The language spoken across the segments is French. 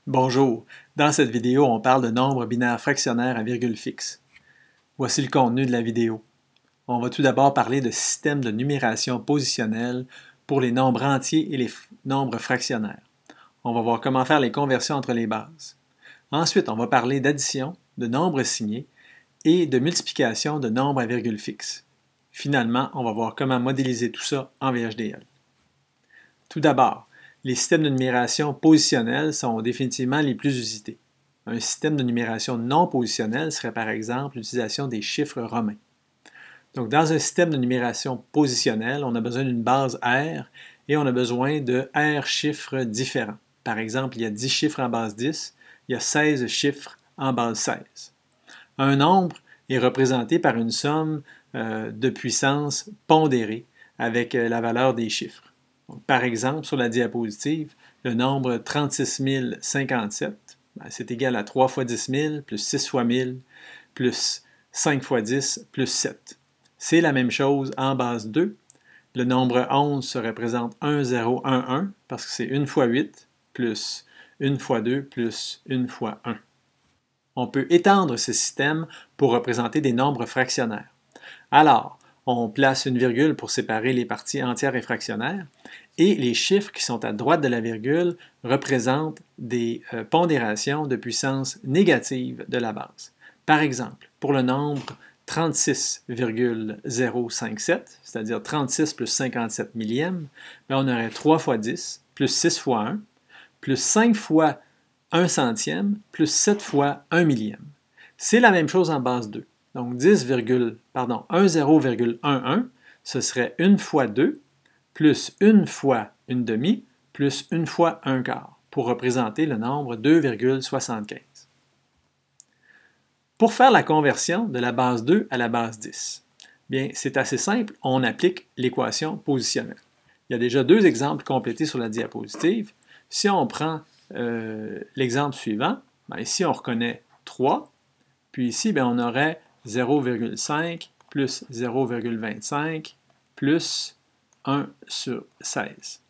Bonjour, dans cette vidéo, on parle de nombres binaires fractionnaires à virgule fixe. Voici le contenu de la vidéo. On va tout d'abord parler de système de numération positionnelle pour les nombres entiers et les nombres fractionnaires. On va voir comment faire les conversions entre les bases. Ensuite, on va parler d'addition, de nombres signés et de multiplication de nombres à virgule fixe. Finalement, on va voir comment modéliser tout ça en VHDL. Tout d'abord, les systèmes de numération positionnelle sont définitivement les plus usités. Un système de numération non positionnelle serait par exemple l'utilisation des chiffres romains. Donc, dans un système de numération positionnelle, on a besoin d'une base R et on a besoin de R chiffres différents. Par exemple, il y a 10 chiffres en base 10, il y a 16 chiffres en base 16. Un nombre est représenté par une somme de puissance pondérée avec la valeur des chiffres. Donc, par exemple, sur la diapositive, le nombre 36 057, c'est égal à 3 fois 10 000 plus 6 fois 1000 plus 5 fois 10 plus 7. C'est la même chose en base 2. Le nombre 11 se représente 1, 0, 1, 1 parce que c'est 1 fois 8 plus 1 fois 2 plus 1 fois 1. On peut étendre ce système pour représenter des nombres fractionnaires. Alors, on place une virgule pour séparer les parties entières et fractionnaires, et les chiffres qui sont à droite de la virgule représentent des pondérations de puissance négative de la base. Par exemple, pour le nombre 36,057, c'est-à-dire 36 plus 57 millièmes, on aurait 3 fois 10 plus 6 fois 1, plus 5 fois 1 centième, plus 7 fois 1 millième. C'est la même chose en base 2. Donc 10,11, ce serait 1 fois 2, plus 1 fois 1 demi, plus 1 fois 1 quart, pour représenter le nombre 2,75. Pour faire la conversion de la base 2 à la base 10, bien, c'est assez simple, on applique l'équation positionnelle. Il y a déjà deux exemples complétés sur la diapositive. Si on prend l'exemple suivant, ici on reconnaît 3, puis ici on aurait 0,5 plus 0,25 plus 1 sur 16.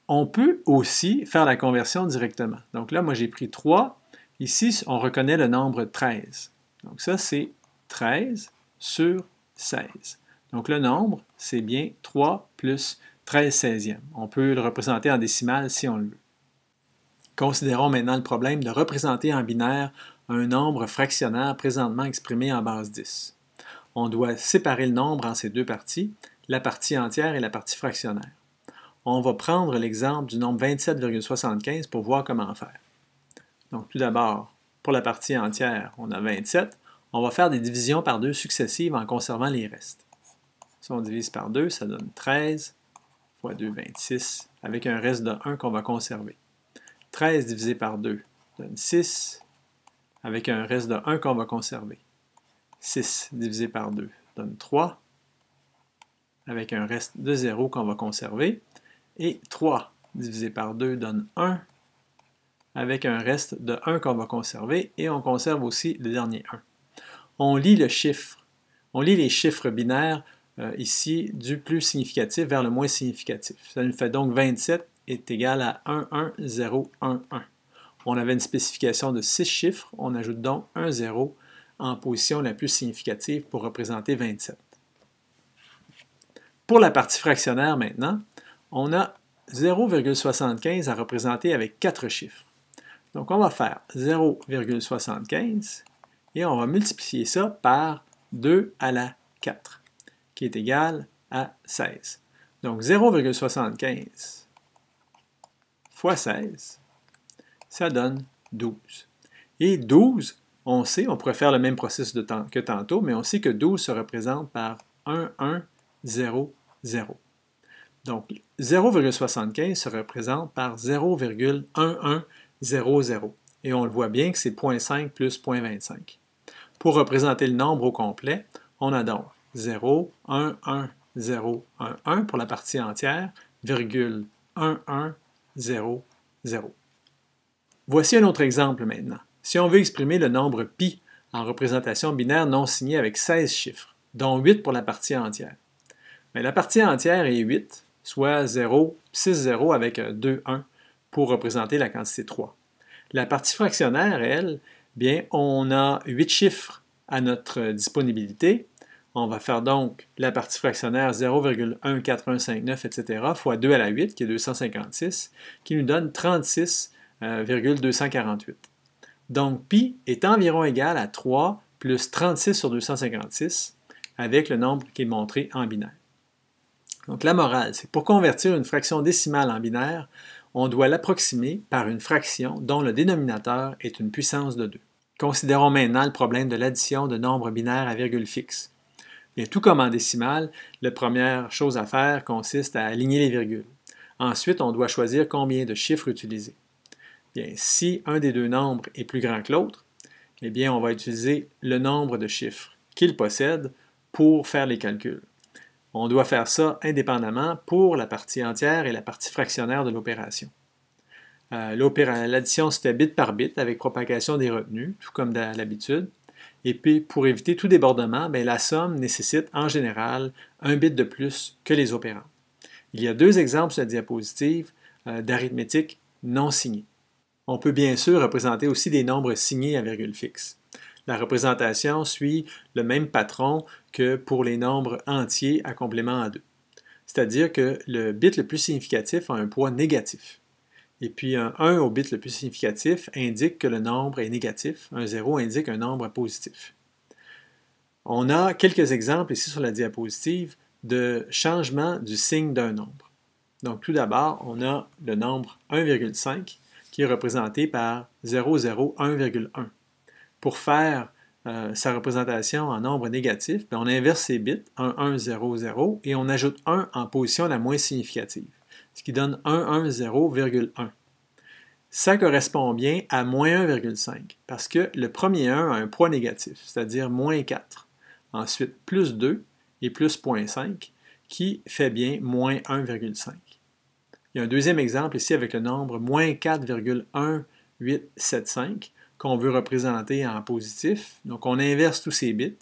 On peut aussi faire la conversion directement. Donc là, moi j'ai pris 3. Ici, on reconnaît le nombre 13. Donc ça, c'est 13 sur 16. Donc le nombre, c'est bien 3 plus 13 seizièmes. On peut le représenter en décimale si on le veut. Considérons maintenant le problème de représenter en binaire un nombre fractionnaire présentement exprimé en base 10. On doit séparer le nombre en ces deux parties, la partie entière et la partie fractionnaire. On va prendre l'exemple du nombre 27,75 pour voir comment faire. Donc tout d'abord, pour la partie entière, on a 27. On va faire des divisions par 2 successives en conservant les restes. Si on divise par 2, ça donne 13 fois 2, 26, avec un reste de 1 qu'on va conserver. 13 divisé par 2 donne 6, avec un reste de 1 qu'on va conserver. 6 divisé par 2 donne 3, avec un reste de 0 qu'on va conserver. Et 3 divisé par 2 donne 1, avec un reste de 1 qu'on va conserver. Et on conserve aussi le dernier 1. On lit le chiffre. On lit les chiffres binaires ici du plus significatif vers le moins significatif. Ça nous fait donc 27 est égal à 1, 1, 0, 1, 1. On avait une spécification de 6 chiffres, on ajoute donc un 0 en position la plus significative pour représenter 27. Pour la partie fractionnaire maintenant, on a 0,75 à représenter avec 4 chiffres. Donc on va faire 0,75 et on va multiplier ça par 2 à la 4, qui est égal à 16. Donc 0,75 fois 16, ça donne 12. Et 12, on sait, on pourrait faire le même processus que tantôt, mais on sait que 12 se représente par 1, 1, 0, 0. Donc 0,75 se représente par 0,1100. Et on le voit bien que c'est 0,5 plus 0,25. Pour représenter le nombre au complet, on a donc 0, 1, 1, 0, 1, 1 pour la partie entière, virgule 1, 1, 0, 0. Voici un autre exemple maintenant. Si on veut exprimer le nombre pi en représentation binaire non signée avec 16 chiffres, dont 8 pour la partie entière. Mais la partie entière est 8, soit 0, 6 0 avec 2, 1 pour représenter la quantité 3. La partie fractionnaire, elle, bien, on a 8 chiffres à notre disponibilité. On va faire donc la partie fractionnaire 0,14159, etc., fois 2 à la 8, qui est 256, qui nous donne 36,248. Donc, pi est environ égal à 3 plus 36 sur 256, avec le nombre qui est montré en binaire. Donc, la morale, c'est que pour convertir une fraction décimale en binaire, on doit l'approximer par une fraction dont le dénominateur est une puissance de 2. Considérons maintenant le problème de l'addition de nombres binaires à virgule fixe. Bien, tout comme en décimale, la première chose à faire consiste à aligner les virgules. Ensuite, on doit choisir combien de chiffres utiliser. Bien, si un des deux nombres est plus grand que l'autre, eh bien, on va utiliser le nombre de chiffres qu'il possède pour faire les calculs. On doit faire ça indépendamment pour la partie entière et la partie fractionnaire de l'opération. L'addition se fait bit par bit avec propagation des retenues, tout comme à l'habitude. Et puis, pour éviter tout débordement, bien, la somme nécessite en général un bit de plus que les opérands. Il y a deux exemples sur la diapositive d'arithmétique non signée. On peut bien sûr représenter aussi des nombres signés à virgule fixe. La représentation suit le même patron que pour les nombres entiers à complément à 2. C'est-à-dire que le bit le plus significatif a un poids négatif. Et puis un 1 au bit le plus significatif indique que le nombre est négatif. Un 0 indique un nombre positif. On a quelques exemples ici sur la diapositive de changement du signe d'un nombre. Donc tout d'abord, on a le nombre 1,5 qui est représenté par 0,01,1. Pour faire sa représentation en nombre négatif, on inverse ces bits, 1, 1, 0, 0, et on ajoute 1 en position la moins significative, ce qui donne 1, 1, 0,1. Ça correspond bien à moins 1,5, parce que le premier 1 a un poids négatif, c'est-à-dire moins 4. Ensuite, plus 2 et plus 0,5, qui fait bien moins 1,5. Il y a un deuxième exemple ici avec le nombre moins 4,1875 qu'on veut représenter en positif. Donc, on inverse tous ces bits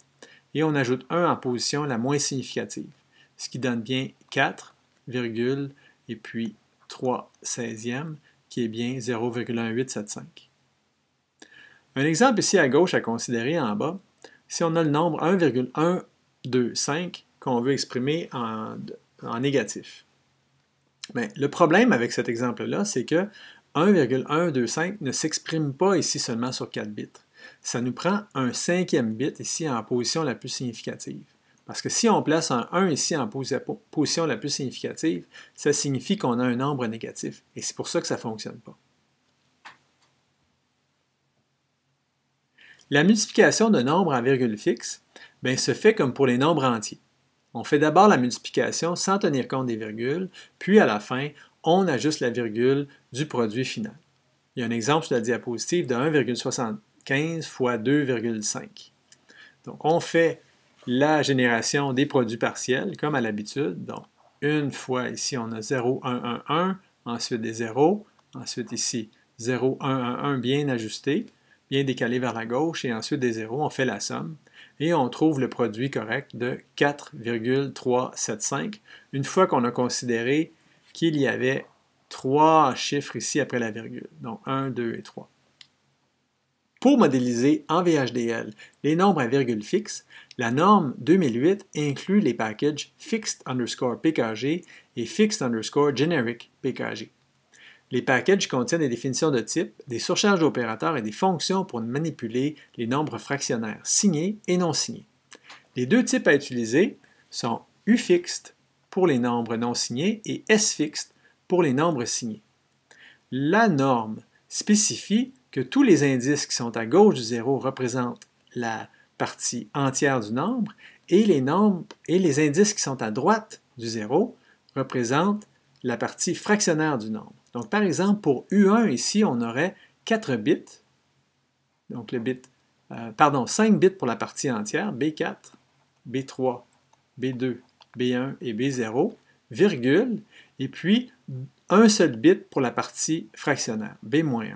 et on ajoute 1 en position la moins significative, ce qui donne bien 4, et puis 3/16e, qui est bien 0,1875. Un exemple ici à gauche à considérer en bas, si on a le nombre 1,125 qu'on veut exprimer en négatif. Bien, le problème avec cet exemple-là, c'est que 1,125 ne s'exprime pas ici seulement sur 4 bits. Ça nous prend un cinquième bit ici en position la plus significative. Parce que si on place un 1 ici en position la plus significative, ça signifie qu'on a un nombre négatif. Et c'est pour ça que ça ne fonctionne pas. La multiplication de nombres en virgule fixe bien, se fait comme pour les nombres entiers. On fait d'abord la multiplication sans tenir compte des virgules, puis à la fin, on ajuste la virgule du produit final. Il y a un exemple sur la diapositive de 1,75 fois 2,5. Donc, on fait la génération des produits partiels, comme à l'habitude. Donc, une fois ici, on a 0, 1, 1, 1, ensuite des 0, ensuite ici 0, 1, 1, 1 bien ajusté, bien décalé vers la gauche, et ensuite des 0, on fait la somme. Et on trouve le produit correct de 4,375, une fois qu'on a considéré qu'il y avait 3 chiffres ici après la virgule, donc 1, 2 et 3. Pour modéliser en VHDL les nombres à virgule fixe, la norme 2008 inclut les packages fixed_pkg et fixed_generic_pkg. Les packages contiennent des définitions de type, des surcharges d'opérateurs et des fonctions pour manipuler les nombres fractionnaires signés et non signés. Les deux types à utiliser sont uFixed pour les nombres non signés et sFixed pour les nombres signés. La norme spécifie que tous les indices qui sont à gauche du 0 représentent la partie entière du nombre et les indices qui sont à droite du 0 représentent la partie fractionnaire du nombre. Donc, par exemple, pour U1, ici, on aurait 4 bits, donc 5 bits pour la partie entière, B4, B3, B2, B1 et B0, virgule, et puis un seul bit pour la partie fractionnaire, B-1.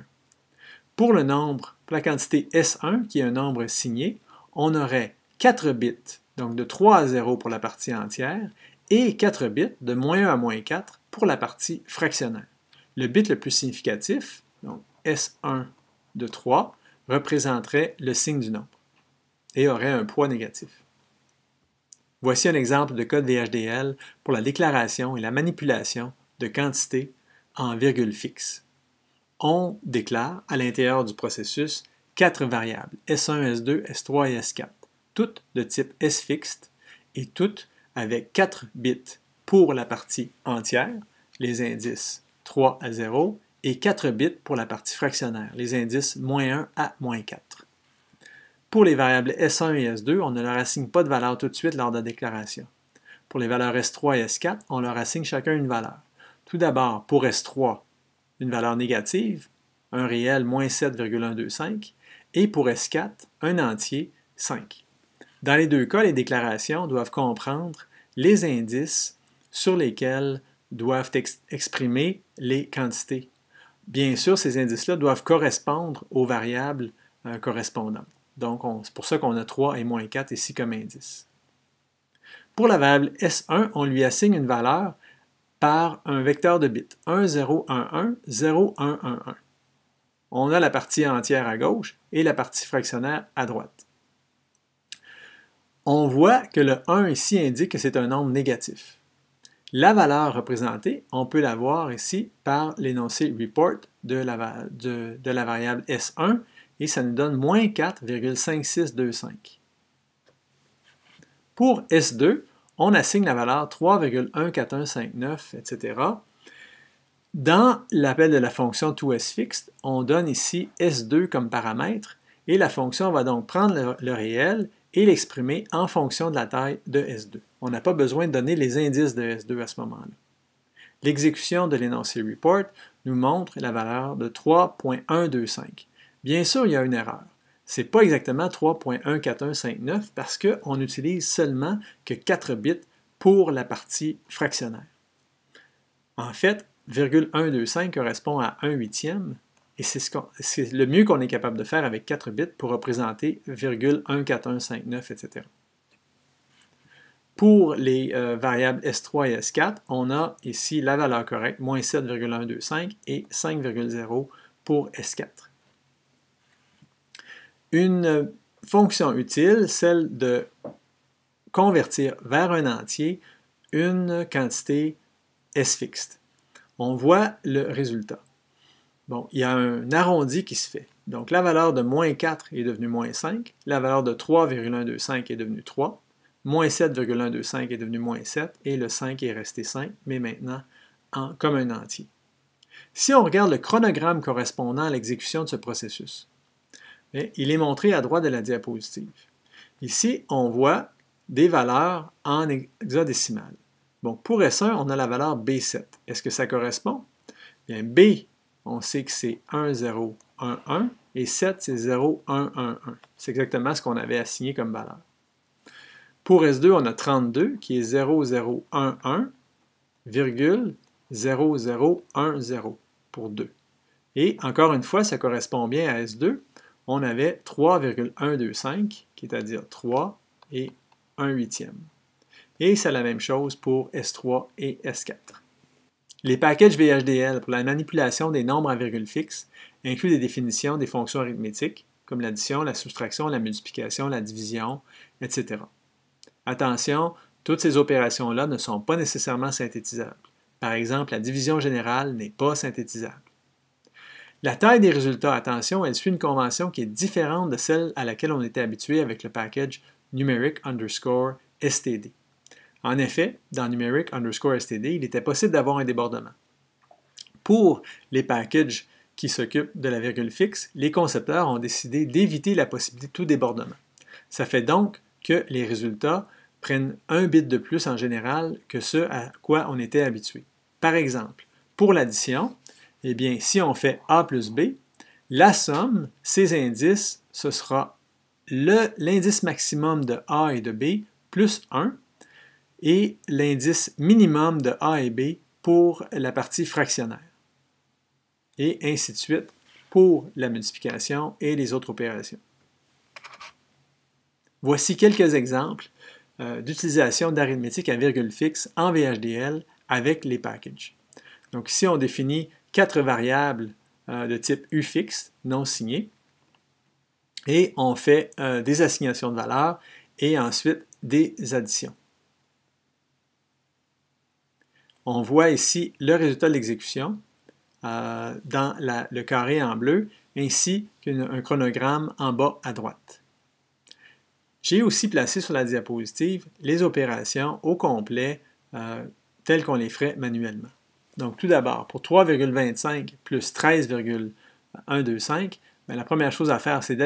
Pour le nombre, pour la quantité S1, qui est un nombre signé, on aurait 4 bits, donc de 3 à 0 pour la partie entière, et 4 bits de -1 à -4 pour la partie fractionnaire. Le bit le plus significatif, donc S1 de 3 représenterait le signe du nombre et aurait un poids négatif. Voici un exemple de code VHDL pour la déclaration et la manipulation de quantités en virgule fixe. On déclare à l'intérieur du processus 4 variables, S1, S2, S3 et S4, toutes de type S-fixed et toutes avec 4 bits pour la partie entière, les indices 3 à 0, et 4 bits pour la partie fractionnaire, les indices -1 à -4. Pour les variables S1 et S2, on ne leur assigne pas de valeur tout de suite lors de la déclaration. Pour les valeurs S3 et S4, on leur assigne chacun une valeur. Tout d'abord, pour S3, une valeur négative, un réel -7,125, et pour S4, un entier 5. Dans les deux cas, les déclarations doivent comprendre les indices sur lesquels doivent exprimer les quantités. Bien sûr, ces indices-là doivent correspondre aux variables correspondantes. Donc, c'est pour ça qu'on a 3 et -4 ici comme indice. Pour la variable S1, on lui assigne une valeur par un vecteur de bits, 1, 0, 1, 1, 0, 1, 1, 1. On a la partie entière à gauche et la partie fractionnaire à droite. On voit que le 1 ici indique que c'est un nombre négatif. La valeur représentée, on peut la voir ici par l'énoncé report de la variable S1 et ça nous donne -4,5625. Pour S2, on assigne la valeur 3,14159, etc. Dans l'appel de la fonction toSFixed, on donne ici S2 comme paramètre et la fonction va donc prendre le réel et l'exprimer en fonction de la taille de S2. On n'a pas besoin de donner les indices de S2 à ce moment-là. L'exécution de l'énoncé report nous montre la valeur de 3,125. Bien sûr, il y a une erreur. Ce n'est pas exactement 3,14159 parce qu'on n'utilise seulement que 4 bits pour la partie fractionnaire. En fait, 0,125 correspond à 1/8 et c'est le mieux qu'on est capable de faire avec 4 bits pour représenter 0,14159, etc. Pour les variables S3 et S4, on a ici la valeur correcte, -7,125 et 5,0 pour S4. Une fonction utile, celle de convertir vers un entier une quantité S-fixed. On voit le résultat. Bon, il y a un arrondi qui se fait. Donc, la valeur de -4 est devenue -5, la valeur de 3,125 est devenue 3, -7,125 est devenu -7, et le 5 est resté 5, mais maintenant comme un entier. Si on regarde le chronogramme correspondant à l'exécution de ce processus, il est montré à droite de la diapositive. Ici, on voit des valeurs en hexadécimal. Bon, pour S1, on a la valeur B7. Est-ce que ça correspond? Bien, B, on sait que c'est 1, 0, 1, 1, et 7, c'est 0, 1, 1, 1. C'est exactement ce qu'on avait assigné comme valeur. Pour S2, on a 32, qui est 0, 0, 1, 1, virgule 0, 0, 1, 0 pour 2. Et encore une fois, ça correspond bien à S2. On avait 3,125, qui est à dire 3 et 1/8. Et c'est la même chose pour S3 et S4. Les packages VHDL pour la manipulation des nombres à virgule fixe incluent des définitions des fonctions arithmétiques, comme l'addition, la soustraction, la multiplication, la division, etc. Attention, toutes ces opérations-là ne sont pas nécessairement synthétisables. Par exemple, la division générale n'est pas synthétisable. La taille des résultats, attention, elle suit une convention qui est différente de celle à laquelle on était habitué avec le package numeric_std. En effet, dans numeric_std, il était possible d'avoir un débordement. Pour les packages qui s'occupent de la virgule fixe, les concepteurs ont décidé d'éviter la possibilité de tout débordement. Ça fait donc que les résultats prennent un bit de plus en général que ce à quoi on était habitué. Par exemple, pour l'addition, eh bien, si on fait A plus B, la somme, ces indices, ce sera l'indice maximum de A et de B plus 1 et l'indice minimum de A et B pour la partie fractionnaire. Et ainsi de suite pour la multiplication et les autres opérations. Voici quelques exemples d'utilisation d'arithmétique à virgule fixe en VHDL avec les packages. Donc ici, on définit 4 variables de type U fixe, non signé, et on fait des assignations de valeurs et ensuite des additions. On voit ici le résultat de l'exécution dans le carré en bleu, ainsi qu'un chronogramme en bas à droite. J'ai aussi placé sur la diapositive les opérations au complet telles qu'on les ferait manuellement. Donc tout d'abord, pour 3,25 plus 13,125, la première chose à faire, c'est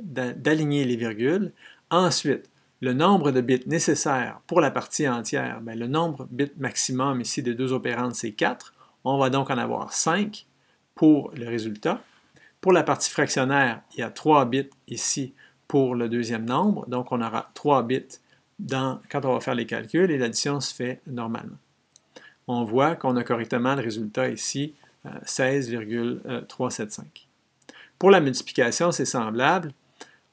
d'aligner les virgules. Ensuite, le nombre de bits nécessaires pour la partie entière, le nombre de bits maximum ici des deux opérandes, c'est 4. On va donc en avoir 5 pour le résultat. Pour la partie fractionnaire, il y a 3 bits ici pour le deuxième nombre. Donc, on aura 3 bits quand on va faire les calculs et l'addition se fait normalement. On voit qu'on a correctement le résultat ici, 16,375. Pour la multiplication, c'est semblable.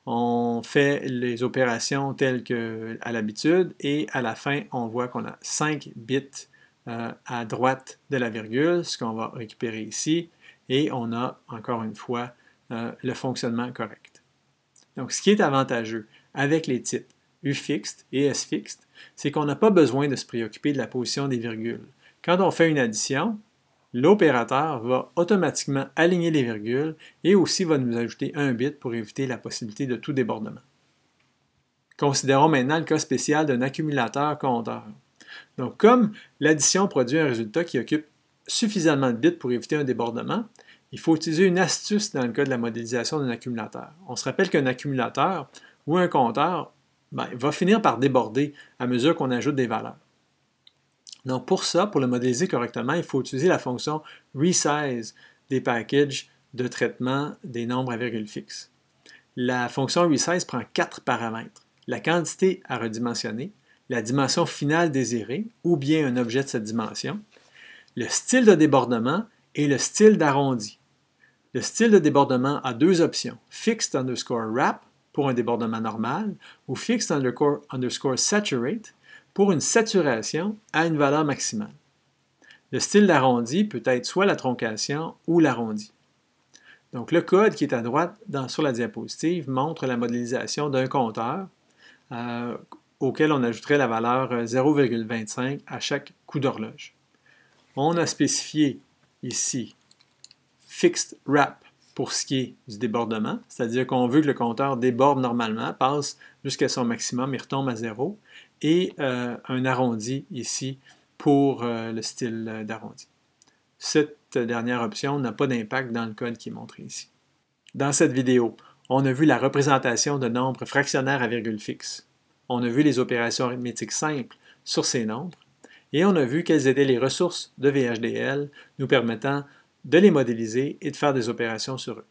On fait les opérations telles qu'à l'habitude et à la fin, on voit qu'on a 5 bits à droite de la virgule, ce qu'on va récupérer ici, et on a encore une fois le fonctionnement correct. Donc, ce qui est avantageux avec les types U fixed et S fixed, c'est qu'on n'a pas besoin de se préoccuper de la position des virgules. Quand on fait une addition, l'opérateur va automatiquement aligner les virgules et aussi va nous ajouter un bit pour éviter la possibilité de tout débordement. Considérons maintenant le cas spécial d'un accumulateur compteur. Donc, comme l'addition produit un résultat qui occupe suffisamment de bits pour éviter un débordement, il faut utiliser une astuce dans le cas de la modélisation d'un accumulateur. On se rappelle qu'un accumulateur ou un compteur va finir par déborder à mesure qu'on ajoute des valeurs. Donc pour ça, pour le modéliser correctement, il faut utiliser la fonction resize des packages de traitement des nombres à virgule fixe. La fonction resize prend 4 paramètres: la quantité à redimensionner, la dimension finale désirée, ou bien un objet de cette dimension, le style de débordement et le style d'arrondi. Le style de débordement a deux options: fixed underscore wrap pour un débordement normal ou fixed underscore saturate pour une saturation à une valeur maximale. Le style d'arrondi peut être soit la troncation ou l'arrondi. Donc le code qui est à droite sur la diapositive montre la modélisation d'un compteur auquel on ajouterait la valeur 0,25 à chaque coup d'horloge. On a spécifié ici fixed wrap pour ce qui est du débordement, c'est-à-dire qu'on veut que le compteur déborde normalement, passe jusqu'à son maximum et retombe à 0, et un arrondi ici pour le style d'arrondi. Cette dernière option n'a pas d'impact dans le code qui est montré ici. Dans cette vidéo, on a vu la représentation de nombres fractionnaires à virgule fixe. On a vu les opérations arithmétiques simples sur ces nombres, et on a vu quelles étaient les ressources de VHDL nous permettant de les modéliser et de faire des opérations sur eux.